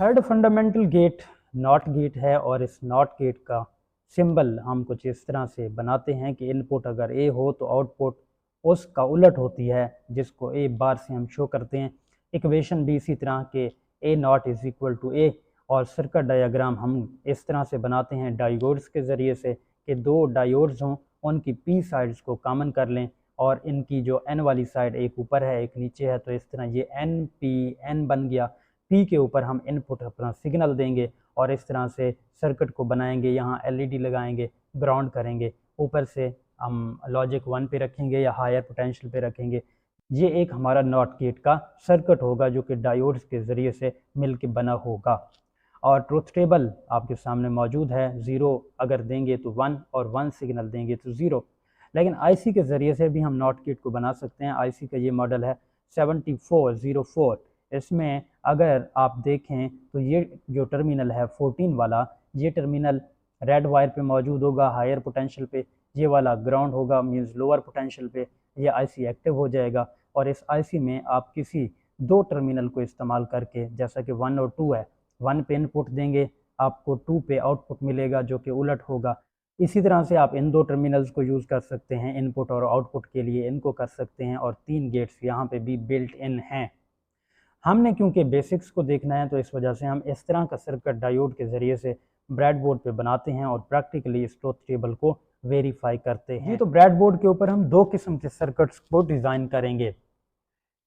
Third fundamental gate not gate है और इस नॉट गेट का सिंबल हम कुछ इस तरह से बनाते हैं कि इनपुट अगर ए हो तो आउटपुट उसका उलट होती है, जिसको ए बार से हम शो करते हैं। इक्वेशन भी इसी तरह के ए नॉट इज़ इक्वल टू ए, और सर्किट डायग्राम हम इस तरह से बनाते हैं डायोड्स के ज़रिए से कि दो डायोड्स हों, उनकी पी साइड्स को कॉमन कर लें और इनकी जो एन वाली साइड एक ऊपर है एक नीचे है, तो इस तरह ये एन पी एन बन गया। पी के ऊपर हम इनपुट अपना सिग्नल देंगे और इस तरह से सर्किट को बनाएंगे। यहाँ एलईडी लगाएंगे, ग्राउंड करेंगे, ऊपर से हम लॉजिक 1 पे रखेंगे या हायर पोटेंशियल पे रखेंगे। ये एक हमारा नॉट गेट का सर्किट होगा जो कि डायोड्स के ज़रिए से मिलके बना होगा। और ट्रुथ टेबल आपके सामने मौजूद है। 0 अगर देंगे तो 1 और 1 सिग्नल देंगे तो 0। लेकिन आईसी के ज़रिए से भी हम नॉट गेट को बना सकते हैं। आईसी का ये मॉडल है 7404। इसमें अगर आप देखें तो ये जो टर्मिनल है 14 वाला, ये टर्मिनल रेड वायर पे मौजूद होगा हायर पोटेंशियल पे, ये वाला ग्राउंड होगा मींस लोअर पोटेंशियल पे। ये आईसी एक्टिव हो जाएगा और इस आईसी में आप किसी दो टर्मिनल को इस्तेमाल करके, जैसा कि 1 और 2 है, 1 पे इनपुट देंगे आपको 2 पे आउटपुट मिलेगा जो कि उलट होगा। इसी तरह से आप इन दो टर्मिनल्स को यूज़ कर सकते हैं इनपुट और आउटपुट के लिए, इनको कर सकते हैं। और 3 गेट्स यहाँ पे भी बिल्ट इन हैं। हमने क्योंकि बेसिक्स को देखना है तो इस वजह से हम इस तरह का सर्किट डायोड के ज़रिए से ब्रेडबोर्ड पे बनाते हैं और प्रैक्टिकली इस ट्रुथ टेबल को वेरीफाई करते हैं। तो ब्रेडबोर्ड के ऊपर हम दो किस्म के सर्किट्स को डिज़ाइन करेंगे।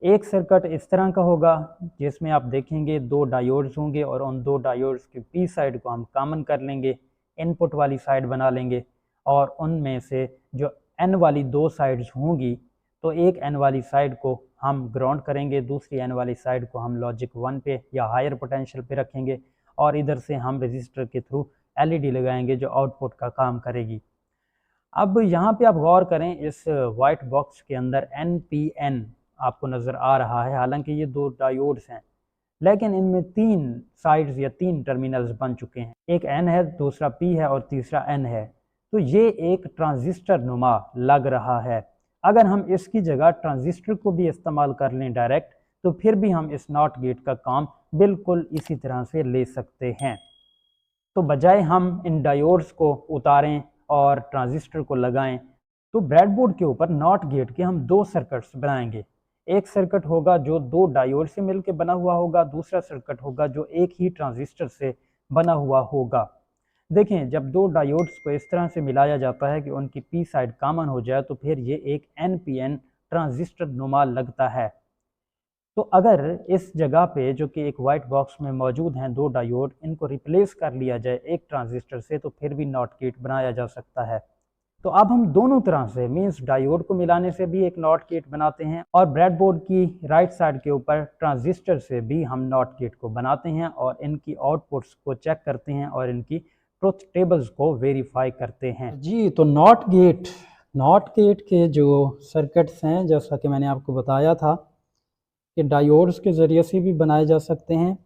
एक सर्किट इस तरह का होगा जिसमें आप देखेंगे दो डायोड्स होंगे और उन दो डायोड्स की पी साइड को हम कॉमन कर लेंगे, इनपुट वाली साइड बना लेंगे और उनमें से जो एन वाली दो साइड्स होंगी तो एक एन वाली साइड को हम ग्राउंड करेंगे, दूसरी एन वाली साइड को हम लॉजिक 1 पे या हायर पोटेंशियल पे रखेंगे और इधर से हम रजिस्टर के थ्रू एलईडी लगाएंगे जो आउटपुट का काम करेगी। अब यहाँ पे आप गौर करें, इस वाइट बॉक्स के अंदर NPN आपको नज़र आ रहा है। हालांकि ये दो डायोड्स हैं लेकिन इनमें 3 साइड्स या 3 टर्मिनल्स बन चुके हैं। एक N है, दूसरा P है और तीसरा N है। तो ये एक ट्रांजिस्टर नुमा लग रहा है। अगर हम इसकी जगह ट्रांजिस्टर को भी इस्तेमाल कर लें डायरेक्ट, तो फिर भी हम इस नॉट गेट का काम बिल्कुल इसी तरह से ले सकते हैं। तो बजाय हम इन डायोड्स को उतारें और ट्रांजिस्टर को लगाएं, तो ब्रेडबोर्ड के ऊपर नॉट गेट के हम दो सर्किट्स बनाएंगे। एक सर्किट होगा जो दो डायोड से मिलकर बना हुआ होगा, दूसरा सर्किट होगा जो एक ही ट्रांजिस्टर से बना हुआ होगा। देखें, जब दो डायोड्स को इस तरह से मिलाया जाता है कि उनकी पी साइड कॉमन हो जाए तो फिर ये एक NPN ट्रांजिस्टर नुमा लगता है। तो अगर इस जगह पे जो कि एक वाइट बॉक्स में मौजूद हैं दो डायोड, इनको रिप्लेस कर लिया जाए एक ट्रांजिस्टर से तो फिर भी नॉट गेट बनाया जा सकता है। तो अब हम दोनों तरह से मींस डायोड को मिलाने से भी एक नॉट गेट बनाते हैं और ब्रेडबोर्ड की राइट साइड के ऊपर ट्रांजिस्टर से भी हम नॉट गेट को बनाते हैं और इनकी आउटपुट्स को चेक करते हैं और इनकी ट्रुथ टेबल्स को वेरीफाई करते हैं। जी, तो नॉट गेट के जो सर्किट्स हैं, जैसा कि मैंने आपको बताया था कि डायोड्स के ज़रिए से भी बनाए जा सकते हैं।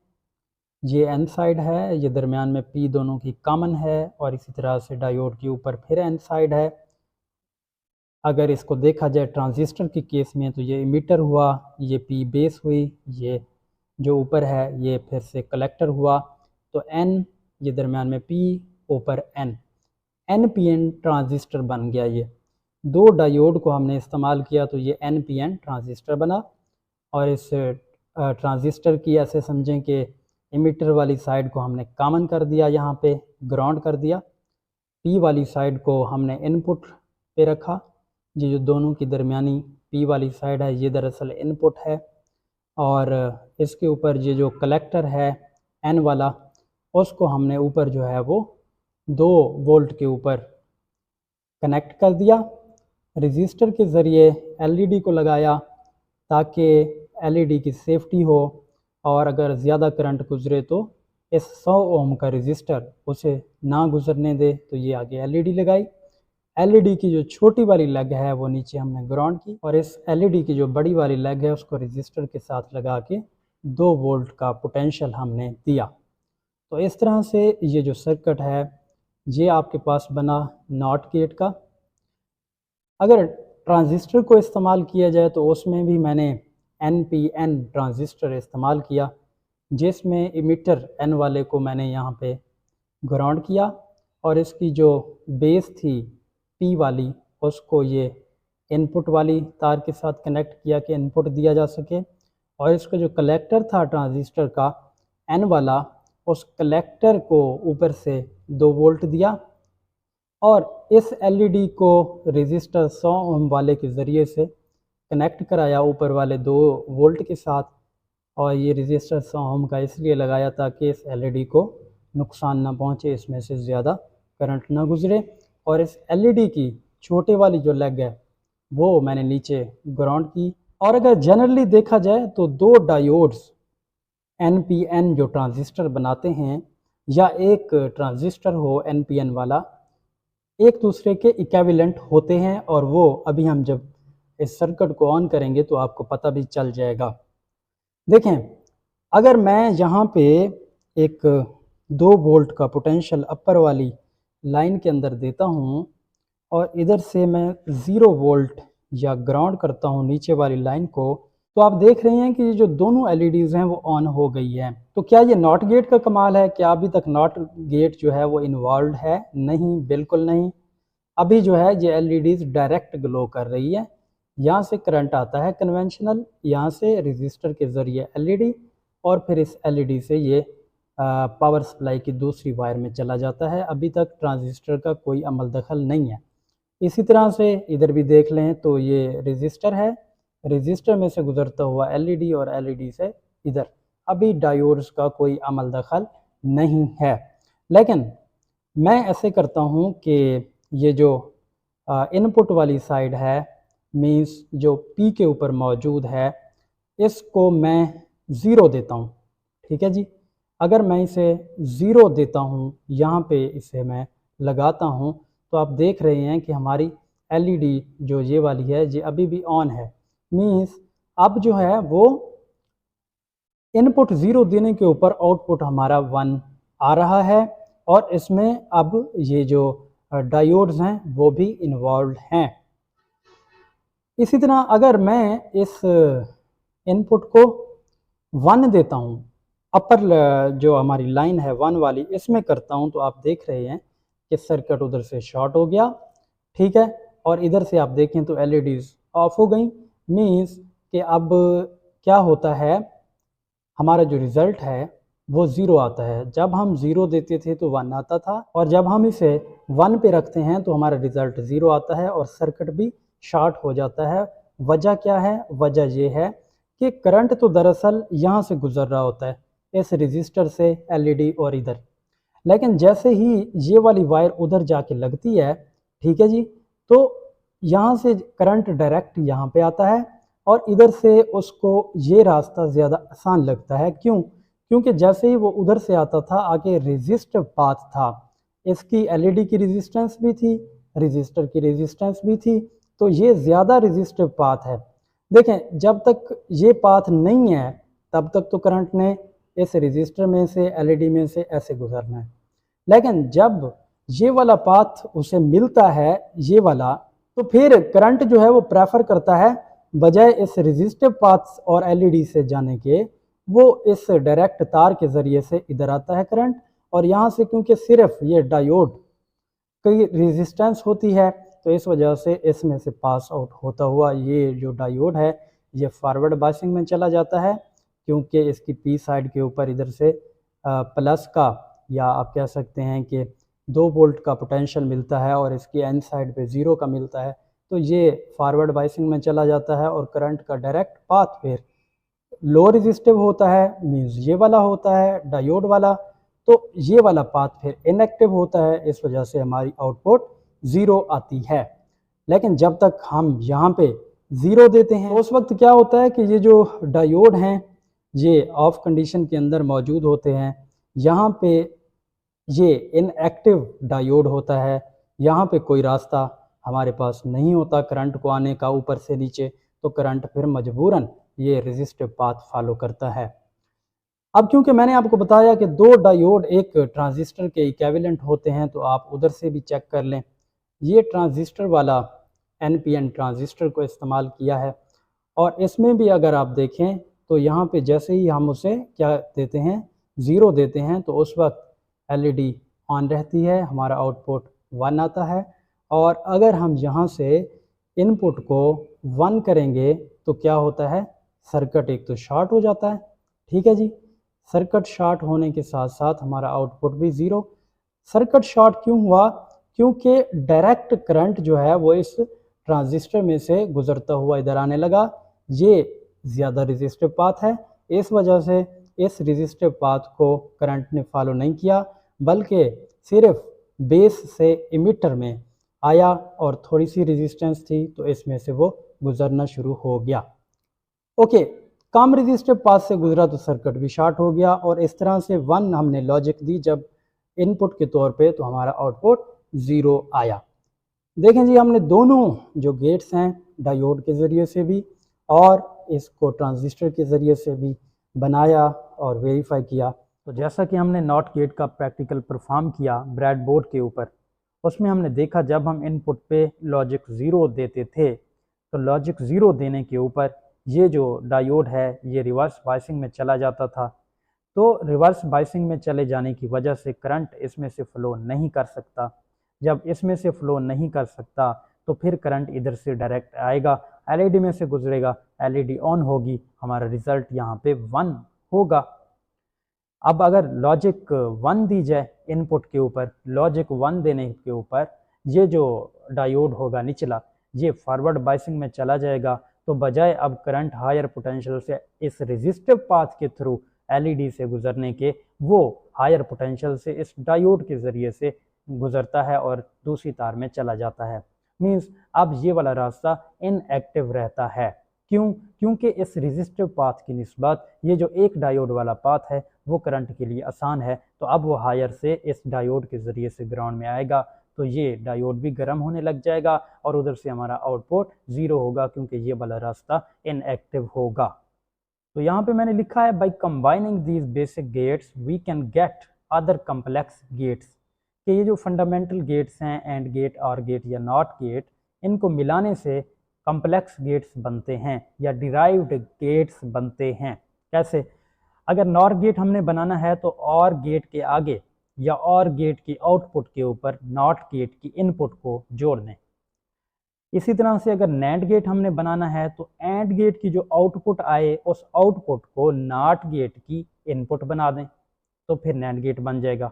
ये एन साइड है, ये दरमियान में पी दोनों की कॉमन है और इसी तरह से डायोड के ऊपर फिर एन साइड है। अगर इसको देखा जाए ट्रांजिस्टर के केस में तो ये इमीटर हुआ, ये पी बेस हुई, ये जो ऊपर है ये फिर से कलेक्टर हुआ। तो एन, ये दरमियान में पी, ऊपर एन, NPN ट्रांजिस्टर बन गया। ये दो डायोड को हमने इस्तेमाल किया तो ये NPN ट्रांजिस्टर बना। और इस ट्रांजिस्टर की ऐसे समझें कि इमीटर वाली साइड को हमने कॉमन कर दिया, यहाँ पे ग्राउंड कर दिया, पी वाली साइड को हमने इनपुट पे रखा। ये जो दोनों की दरमियानी पी वाली साइड है ये दरअसल इनपुट है और इसके ऊपर ये जो कलेक्टर है एन वाला, उसको हमने ऊपर जो है वो 2 वोल्ट के ऊपर कनेक्ट कर दिया। रजिस्टर के ज़रिए एलईडी को लगाया ताकि एलईडी की सेफ्टी हो और अगर ज़्यादा करंट गुजरे तो इस 100 ओम का रजिस्टर उसे ना गुजरने दे, तो ये आगे एलईडी लगाई। एलईडी की जो छोटी वाली लेग है वो नीचे हमने ग्राउंड की और इस एलईडी की जो बड़ी वाली लेग है उसको रजिस्टर के साथ लगा के 2 वोल्ट का पोटेंशियल हमने दिया। तो इस तरह से ये जो सर्किट है ये आपके पास बना नॉट गेट का। अगर ट्रांजिस्टर को इस्तेमाल किया जाए तो उसमें भी मैंने NPN ट्रांजिस्टर इस्तेमाल किया। जिसमें इमिटर N वाले को मैंने यहाँ पे ग्राउंड किया और इसकी जो बेस थी P वाली उसको ये इनपुट वाली तार के साथ कनेक्ट किया कि इनपुट दिया जा सके, और इसका जो कलेक्टर था ट्रांजिस्टर का N वाला, उस कलेक्टर को ऊपर से 2 वोल्ट दिया और इस LED को रेजिस्टर 100 ओम वाले के ज़रिए से कनेक्ट कराया ऊपर वाले 2 वोल्ट के साथ। और ये रेजिस्टर 100 ओम का इसलिए लगाया ताकि इस LED को नुकसान ना पहुंचे, इसमें से ज़्यादा करंट ना गुजरे। और इस LED की छोटे वाली जो लेग है वो मैंने नीचे ग्राउंड की। और अगर जनरली देखा जाए तो 2 डायोड्स NPN जो ट्रांजिस्टर बनाते हैं या एक ट्रांजिस्टर हो NPN वाला, एक दूसरे के इक्विवेलेंट होते हैं, और वो अभी हम जब इस सर्किट को ऑन करेंगे तो आपको पता भी चल जाएगा। देखें, अगर मैं यहाँ पे एक 2 वोल्ट का पोटेंशियल अपर वाली लाइन के अंदर देता हूँ और इधर से मैं 0 वोल्ट या ग्राउंड करता हूँ नीचे वाली लाइन को, तो आप देख रहे हैं कि ये जो दोनों LEDs हैं वो ऑन हो गई हैं। तो क्या ये नॉट गेट का कमाल है? क्या अभी तक नॉट गेट जो है वो इन्वॉल्व है? नहीं, बिल्कुल नहीं। अभी जो है ये LEDs डायरेक्ट ग्लो कर रही है। यहाँ से करंट आता है कन्वेंशनल, यहाँ से रजिस्टर के ज़रिए LED, और फिर इस LED से ये पावर सप्लाई की दूसरी वायर में चला जाता है। अभी तक ट्रांजिस्टर का कोई अमल दखल नहीं है। इसी तरह से इधर भी देख लें तो ये रजिस्टर है, रजिस्टर में से गुजरता हुआ LED और LED से इधर। अभी डायोड्स का कोई अमल दखल नहीं है। लेकिन मैं ऐसे करता हूँ कि ये जो इनपुट वाली साइड है, मीन्स जो P के ऊपर मौजूद है, इसको मैं 0 देता हूँ। ठीक है जी। अगर मैं इसे 0 देता हूँ, यहाँ पे इसे मैं लगाता हूँ, तो आप देख रहे हैं कि हमारी LED जो ये वाली है ये अभी भी ऑन है। मीन्स अब जो है वो इनपुट 0 देने के ऊपर आउटपुट हमारा 1 आ रहा है, और इसमें अब ये जो डायोड्स हैं वो भी इन्वॉल्व हैं। इसी तरह अगर मैं इस इनपुट को 1 देता हूँ, अपर जो हमारी लाइन है 1 वाली, इसमें करता हूँ, तो आप देख रहे हैं कि सर्किट उधर से शॉर्ट हो गया। ठीक है। और इधर से आप देखें तो LEDs ऑफ हो गई। मीन्स कि अब क्या होता है, हमारा जो रिज़ल्ट है वो 0 आता है। जब हम 0 देते थे तो 1 आता था, और जब हम इसे 1 पे रखते हैं तो हमारा रिज़ल्ट 0 आता है और सर्किट भी शॉर्ट हो जाता है। वजह क्या है? वजह ये है कि करंट तो दरअसल यहाँ से गुजर रहा होता है, इस रजिस्टर से LED और इधर, लेकिन जैसे ही ये वाली वायर उधर जाके लगती है, ठीक है जी, तो यहाँ से करंट डायरेक्ट यहाँ पे आता है, और इधर से उसको ये रास्ता ज़्यादा आसान लगता है। क्यों? क्योंकि जैसे ही वो उधर से आता था, आगे रेजिस्टिव पाथ था, इसकी LED की रेजिस्टेंस भी थी, रजिस्टर की रेजिस्टेंस भी थी, तो ये ज़्यादा रेजिस्टिव पाथ है। देखें, जब तक ये पाथ नहीं है तब तक तो करंट ने इस रजिस्टर में से LED में से ऐसे गुजरना है, लेकिन जब ये वाला पाथ उसे मिलता है, ये वाला, तो फिर करंट जो है वो प्रेफर करता है बजाय इस रेजिस्टिव पाथ और LED से जाने के, वो इस डायरेक्ट तार के ज़रिए से इधर आता है करंट। और यहाँ से क्योंकि सिर्फ ये डायोड की रेजिस्टेंस होती है, तो इस वजह से इसमें से पास आउट होता हुआ ये जो डायोड है ये फॉरवर्ड बायसिंग में चला जाता है, क्योंकि इसकी P साइड के ऊपर इधर से प्लस का, या आप कह सकते हैं कि 2 वोल्ट का पोटेंशियल मिलता है और इसकी N साइड पे 0 का मिलता है, तो ये फॉरवर्ड बायसिंग में चला जाता है और करंट का डायरेक्ट पाथ फिर लो रेजिस्टिव होता है, मीन्स ये वाला होता है डायोड वाला, तो ये वाला पाथ फिर इनएक्टिव होता है। इस वजह से हमारी आउटपुट 0 आती है। लेकिन जब तक हम यहाँ पे 0 देते हैं, तो उस वक्त क्या होता है कि ये जो डायोड हैं ये ऑफ कंडीशन के अंदर मौजूद होते हैं। यहाँ पे ये इनएक्टिव डायोड होता है, यहाँ पे कोई रास्ता हमारे पास नहीं होता करंट को आने का ऊपर से नीचे, तो करंट फिर मजबूरन ये रेजिस्टिव पाथ फॉलो करता है। अब क्योंकि मैंने आपको बताया कि 2 डायोड एक ट्रांजिस्टर के इक्विवेलेंट होते हैं, तो आप उधर से भी चेक कर लें। ये ट्रांजिस्टर वाला NPN ट्रांजिस्टर को इस्तेमाल किया है, और इसमें भी अगर आप देखें तो यहाँ पे जैसे ही हम उसे क्या देते हैं, 0 देते हैं, तो उस वक्त LED ऑन रहती है, हमारा आउटपुट 1 आता है। और अगर हम यहाँ से इनपुट को 1 करेंगे तो क्या होता है, सर्किट एक तो शॉर्ट हो जाता है, ठीक है जी। सर्किट शॉर्ट होने के साथ साथ हमारा आउटपुट भी 0। सर्किट शॉर्ट क्यों हुआ, क्योंकि डायरेक्ट करंट जो है वो इस ट्रांजिस्टर में से गुजरता हुआ इधर आने लगा। ये ज़्यादा रेजिस्टिव पाथ है, इस वजह से इस रेजिस्टिव पाथ को करंट ने फॉलो नहीं किया, बल्कि सिर्फ बेस से इमिटर में आया और थोड़ी सी रेजिस्टेंस थी तो इसमें से वो गुजरना शुरू हो गया। ओके, कम रेजिस्टिव पाथ से गुजरा तो सर्किट भी शॉर्ट हो गया, और इस तरह से 1 हमने लॉजिक दी जब इनपुट के तौर पे, तो हमारा आउटपुट 0 आया। देखें जी, हमने दोनों जो गेट्स हैं डायोड के ज़रिए से भी और इसको ट्रांजिस्टर के ज़रिए से भी बनाया और वेरीफाई किया। तो जैसा कि हमने नॉट गेट का प्रैक्टिकल परफॉर्म किया ब्रेड बोर्ड के ऊपर, उसमें हमने देखा जब हम इनपुट पे लॉजिक 0 देते थे तो लॉजिक 0 देने के ऊपर ये जो डायोड है ये रिवर्स बायसिंग में चला जाता था। तो रिवर्स बायसिंग में चले जाने की वजह से करंट इसमें से फ़्लो नहीं कर सकता। जब इसमें से फ़्लो नहीं कर सकता तो फिर करंट इधर से डायरेक्ट आएगा, LED में से गुजरेगा, LED ऑन होगी, हमारा रिज़ल्ट यहाँ पे 1 होगा। अब अगर लॉजिक 1 दी जाए इनपुट के ऊपर, लॉजिक 1 देने के ऊपर ये जो डायोड होगा निचला, ये फॉरवर्ड बायसिंग में चला जाएगा। तो बजाय अब करंट हायर पोटेंशियल से इस रेजिस्टिव पाथ के थ्रू LED से गुजरने के, वो हायर पोटेंशियल से इस डायोड के ज़रिए से गुजरता है और दूसरी तार में चला जाता है। मींस अब ये वाला रास्ता इनएक्टिव रहता है। क्यों? क्योंकि इस रेजिस्टिव पाथ की निस्बत ये जो एक डायोड वाला पाथ है वो करंट के लिए आसान है। तो अब वो हायर से इस डायोड के ज़रिए से ग्राउंड में आएगा, तो ये डायोड भी गर्म होने लग जाएगा और उधर से हमारा आउटपुट 0 होगा, क्योंकि ये वाला रास्ता इनएक्टिव होगा। तो यहाँ पे मैंने लिखा है, by combining these basic gates we can get other complex gates, कि ये जो फंडामेंटल गेट्स हैं, एंड गेट, और गेट या नॉट गेट, इनको मिलाने से कम्प्लेक्स गेट्स बनते हैं या डिराइव्ड गेट्स बनते हैं। कैसे? अगर नॉर गेट हमने बनाना है तो और गेट के आगे या और गेट की आउटपुट के ऊपर नॉट गेट की इनपुट को जोड़ दें। इसी तरह से अगर नैंड गेट हमने बनाना है तो एंड गेट की जो आउटपुट आए उस आउटपुट को नॉट गेट की इनपुट बना दें, तो फिर नैंड गेट बन जाएगा।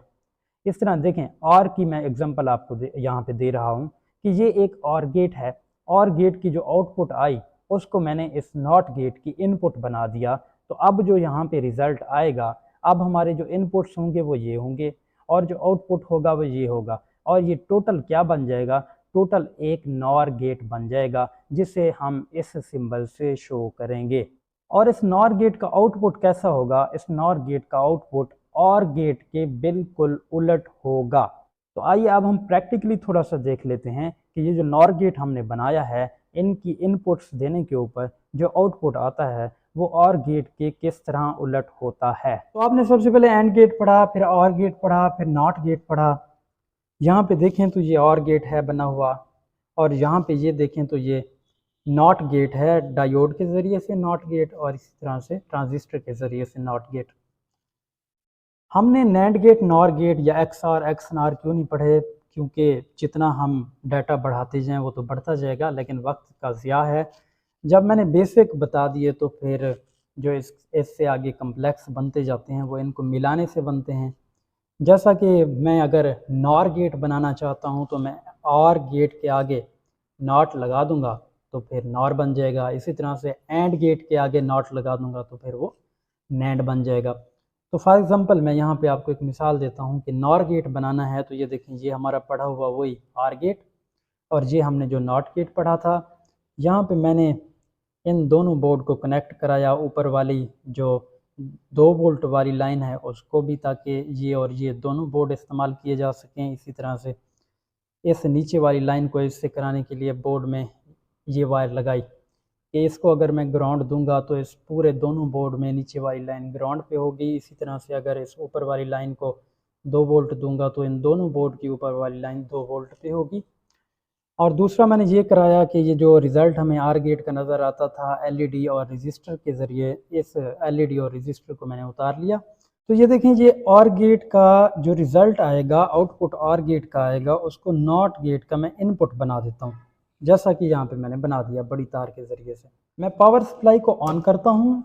इस तरह देखें, और की मैं एग्जांपल आपको यहाँ पे दे रहा हूँ कि ये एक और गेट है, और गेट की जो आउटपुट आई उसको मैंने इस नॉट गेट की इनपुट बना दिया। तो अब जो यहाँ पे रिज़ल्ट आएगा, अब हमारे जो इनपुट्स होंगे वो ये होंगे और जो आउटपुट होगा वो ये होगा, और ये टोटल क्या बन जाएगा, टोटल एक नॉर गेट बन जाएगा, जिसे हम इस सिंबल से शो करेंगे। और इस नॉर गेट का आउटपुट कैसा होगा? इस नॉर गेट का आउटपुट और गेट के बिल्कुल उलट होगा। तो आइए अब हम प्रैक्टिकली थोड़ा सा देख लेते हैं कि ये जो नॉर गेट हमने बनाया है, इनकी इनपुट्स देने के ऊपर जो आउटपुट आता है वो और गेट के किस तरह उलट होता है। तो आपने सबसे पहले एंड गेट पढ़ा, फिर और गेट पढ़ा, फिर नॉट गेट पढ़ा। यहाँ पे देखें तो ये और गेट है बना हुआ, और यहाँ पे ये देखें तो ये नॉट गेट है, डायोड के ज़रिए से नॉट गेट, और इसी तरह से ट्रांजिस्टर के ज़रिए से नॉट गेट। हमने नैंड गेट, नॉर गेट या XOR XNOR क्यों नहीं पढ़े? क्योंकि जितना हम डाटा बढ़ाते जाएं वो तो बढ़ता जाएगा, लेकिन वक्त का ज़िया है। जब मैंने बेसिक बता दिए तो फिर जो इससे आगे कम्प्लेक्स बनते जाते हैं वो इनको मिलाने से बनते हैं। जैसा कि मैं अगर नॉर गेट बनाना चाहता हूं तो मैं और गेट के आगे नॉट लगा दूंगा तो फिर नॉर बन जाएगा। इसी तरह से एंड गेट के आगे नॉट लगा दूंगा तो फिर वो नैंड बन जाएगा। तो फॉर एग्जांपल मैं यहाँ पे आपको एक मिसाल देता हूँ कि नॉर गेट बनाना है तो ये देखें, ये हमारा पढ़ा हुआ वही आर गेट, और ये हमने जो नॉट गेट पढ़ा था, यहाँ पे मैंने इन दोनों बोर्ड को कनेक्ट कराया, ऊपर वाली जो 2 वोल्ट वाली लाइन है उसको भी, ताकि ये और ये दोनों बोर्ड इस्तेमाल किए जा सकें। इसी तरह से इस नीचे वाली लाइन को इससे कराने के लिए बोर्ड में ये वायर लगाई कि इसको अगर मैं ग्राउंड दूंगा तो इस पूरे दोनों बोर्ड में नीचे वाली लाइन ग्राउंड पे होगी। इसी तरह से अगर इस ऊपर वाली लाइन को 2 वोल्ट दूंगा तो इन दोनों बोर्ड की ऊपर वाली लाइन 2 वोल्ट पे होगी। और दूसरा मैंने ये कराया कि ये जो रिज़ल्ट हमें आर गेट का नज़र आता था एलईडी और रजिस्टर के ज़रिए, इस एलईडी और रजिस्टर को मैंने उतार लिया। तो ये देखें, ये और गेट का जो रिज़ल्ट आएगा, आउटपुट और गेट का आएगा, उसको नॉट गेट का मैं इनपुट बना देता हूँ, जैसा कि यहाँ पे मैंने बना दिया बड़ी तार के ज़रिए से। मैं पावर सप्लाई को ऑन करता हूँ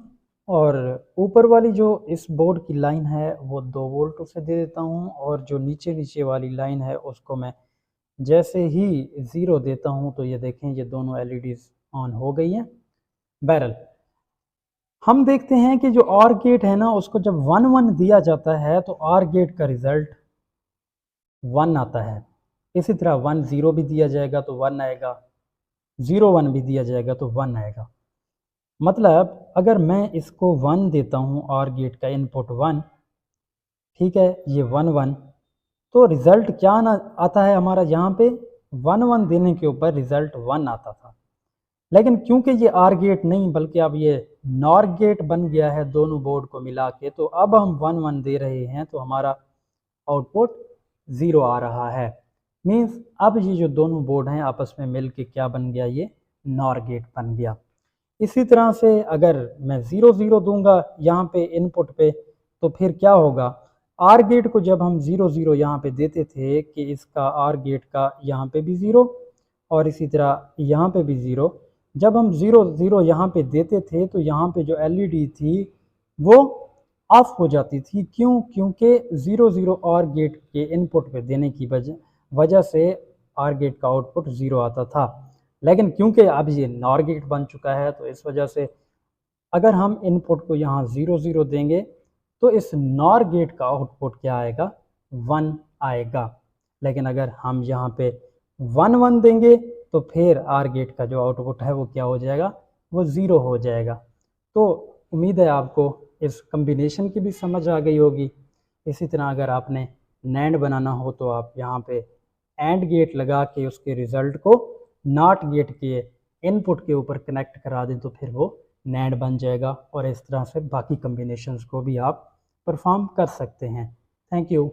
और ऊपर वाली जो इस बोर्ड की लाइन है वो 2 वोल्ट उसे दे देता हूँ, और जो नीचे नीचे वाली लाइन है उसको मैं जैसे ही 0 देता हूँ तो ये देखें, ये दोनों एलईडीज़ ऑन हो गई हैं। बहरहाल हम देखते हैं कि जो ऑर गेट है ना, उसको जब 1 1 दिया जाता है तो ऑर गेट का रिज़ल्ट 1 आता है। इसी तरह 1 0 भी दिया जाएगा तो 1 आएगा, 0 1 भी दिया जाएगा तो 1 आएगा। मतलब अगर मैं इसको 1 देता हूँ, ऑर गेट का इनपुट 1, ठीक है, ये 1 1, तो रिज़ल्ट क्या ना आता है हमारा, यहाँ पे 1 1 देने के ऊपर रिज़ल्ट 1 आता था। लेकिन क्योंकि ये आर गेट नहीं बल्कि अब ये नॉर गेट बन गया है दोनों बोर्ड को मिला के, तो अब हम 1 1 दे रहे हैं तो हमारा आउटपुट 0 आ रहा है। मीन्स अब ये जो दोनों बोर्ड हैं आपस में मिल के क्या बन गया, ये नॉर गेट बन गया। इसी तरह से अगर मैं 0 0 दूंगा यहाँ पे इनपुट पे, तो फिर क्या होगा, आर गेट को जब हम 0 0 यहाँ पे देते थे कि इसका आर गेट का यहाँ पे भी 0 और इसी तरह यहाँ पे भी 0, जब हम 0 0 यहाँ पे देते थे तो यहाँ पे जो एलईडी थी वो ऑफ हो जाती थी। क्यों? क्योंकि 0 0 आर गेट के इनपुट पे देने की वजह से आर गेट का आउटपुट 0 आता था। लेकिन क्योंकि अब ये नॉर गेट बन चुका है तो इस वजह से अगर हम इनपुट को यहाँ 0 0 देंगे तो इस नॉर गेट का आउटपुट क्या आएगा, 1 आएगा। लेकिन अगर हम यहाँ पे 1 1 देंगे तो फिर आर गेट का जो आउटपुट है वो क्या हो जाएगा, वो 0 हो जाएगा। तो उम्मीद है आपको इस कम्बिनेशन की भी समझ आ गई होगी। इसी तरह अगर आपने नैंड बनाना हो तो आप यहाँ पे एंड गेट लगा के उसके रिज़ल्ट को नॉट गेट के इनपुट के ऊपर कनेक्ट करा दें तो फिर वो नैंड बन जाएगा, और इस तरह से बाकी कम्बिनेशंस को भी आप परफॉर्म कर सकते हैं। Thank you.